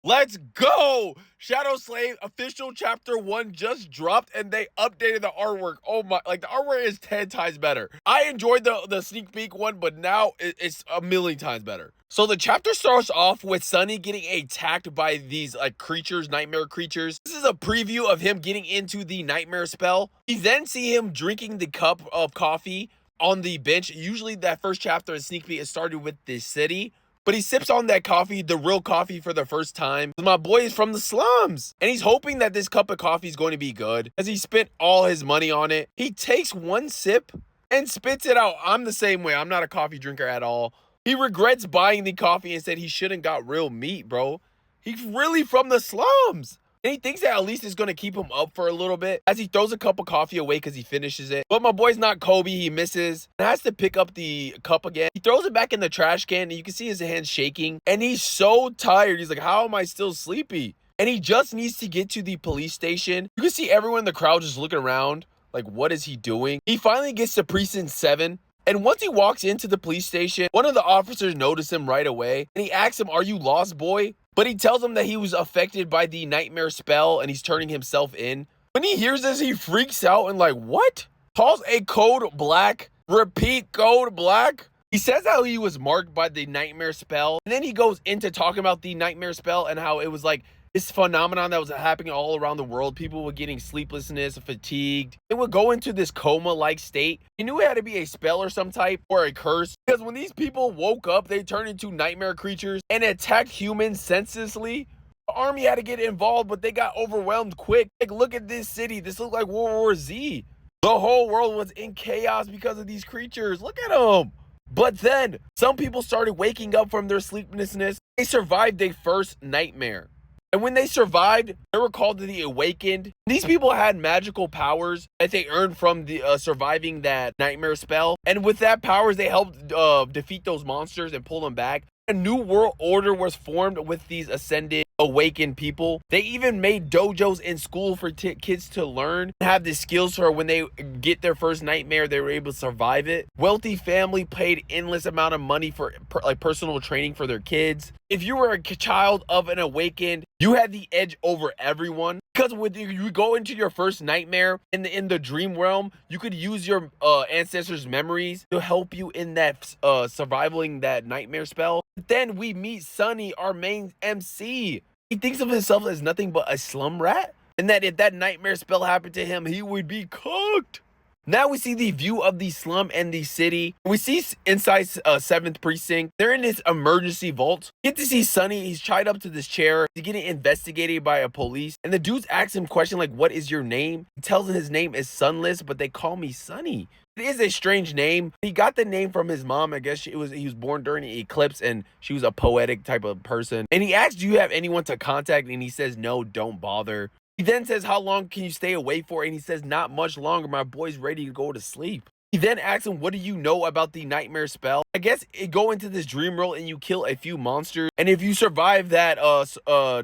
Let's go! Shadow Slave official chapter 1 just dropped and they updated the artwork. Oh my, like the artwork is 10 times better. I enjoyed the sneak peek one, but now it's a million times better. So the chapter starts off with Sunny getting attacked by these like creatures, nightmare creatures. This is a preview of him getting into the nightmare spell. You then see him drinking the cup of coffee on the bench. Usually that first chapter in sneak peek is started with the city. But he sips on that coffee, the real coffee, for the first time. My boy is from the slums. And he's hoping that this cup of coffee is going to be good, as he spent all his money on it. He takes one sip and spits it out. I'm the same way. I'm not a coffee drinker at all. He regrets buying the coffee and said he shouldn't got real meat, bro. He's really from the slums. And he thinks that at least it's going to keep him up for a little bit as he throws a cup of coffee away because he finishes it. But my boy's not Kobe. He misses and has to pick up the cup again. He throws it back in the trash can and you can see his hands shaking. And he's so tired. He's like, how am I still sleepy? And he just needs to get to the police station. You can see everyone in the crowd just looking around. Like, what is he doing? He finally gets to precinct 7. And once he walks into the police station, one of the officers notices him right away. And he asks him, are you lost, boy? But he tells him that he was affected by the nightmare spell and he's turning himself in. When he hears this, he freaks out and like, what? Calls a code black. Repeat, code black. He says how he was marked by the nightmare spell. And then he goes into talking about the nightmare spell and how it was like this phenomenon that was happening all around the world. People were getting sleeplessness, fatigued. They would go into this coma-like state. He knew it had to be a spell or some type or a curse. Because when these people woke up, they turned into nightmare creatures and attacked humans senselessly. The army had to get involved, but they got overwhelmed quick. Like, look at this city. This looked like World War Z. The whole world was in chaos because of these creatures. Look at them. But then, some people started waking up from their sleeplessness. They survived their first nightmare. And when they survived, they were called to the Awakened. These people had magical powers that they earned from the surviving that nightmare spell. And with that powers, they helped defeat those monsters and pull them back. A new world order was formed with these ascended, awakened people. They even made dojos in school for kids to learn, have the skills for when they get their first nightmare, they were able to survive it. Wealthy family paid endless amount of money for like personal training for their kids. If you were a child of an awakened, you had the edge over everyone. Because when you go into your first nightmare in the dream realm, you could use your ancestors' memories to help you in that surviving that nightmare spell. But then we meet Sunny, our main MC. He thinks of himself as nothing but a slum rat, and that if that nightmare spell happened to him, he would be cooked. Now we see the view of the slum and the city. We see inside 7th precinct. They're in this emergency vault. Get to see Sunny. He's tied up to this chair. He's getting investigated by a police. And the dudes ask him question like, what is your name? He tells them his name is Sunless, but they call me Sunny. It is a strange name. He got the name from his mom. I guess he was born during the eclipse and she was a poetic type of person. And he asks, do you have anyone to contact? And he says, no, don't bother. He then says, how long can you stay away for? And he says, not much longer. My boy's ready to go to sleep. He then asks him, what do you know about the nightmare spell? I guess it go into this dream world and you kill a few monsters. And if you survive that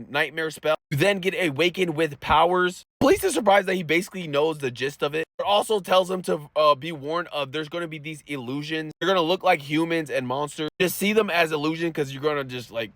nightmare spell, you then get awakened with powers. Police is surprised that he basically knows the gist of it. It also tells him to be warned of there's going to be these illusions. They're going to look like humans and monsters. Just see them as illusion because you're going to just like,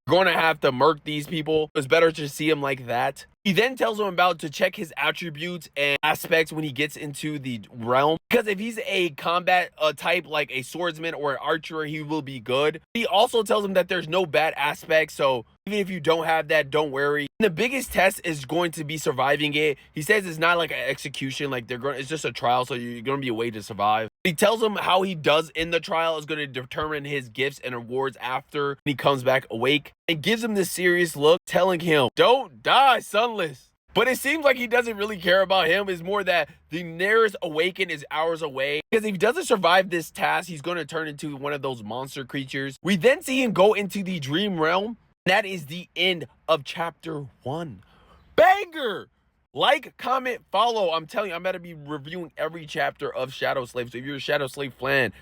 going to have to murk these people. It's better to see him like that. He then tells him about to check his attributes and aspects when he gets into the realm. Because if he's a combat type like a swordsman or an archer, he will be good. He also tells him that there's no bad aspects. So even if you don't have that, don't worry. And the biggest test is going to be surviving it. He says it's not like an execution. Like it's just a trial. So you're going to be a way to survive. He tells him how he does in the trial is going to determine his gifts and rewards after he comes back awake. And gives him this serious look, telling him, don't die, Sunless. But it seems like he doesn't really care about him. It's more that the nearest awaken is hours away. Because if he doesn't survive this task, he's going to turn into one of those monster creatures. We then see him go into the dream realm. That is the end of chapter 1. Banger! Like, comment, follow. I'm telling you, I'm about to be reviewing every chapter of Shadow Slave. So if you're a Shadow Slave fan,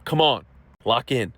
come on, lock in.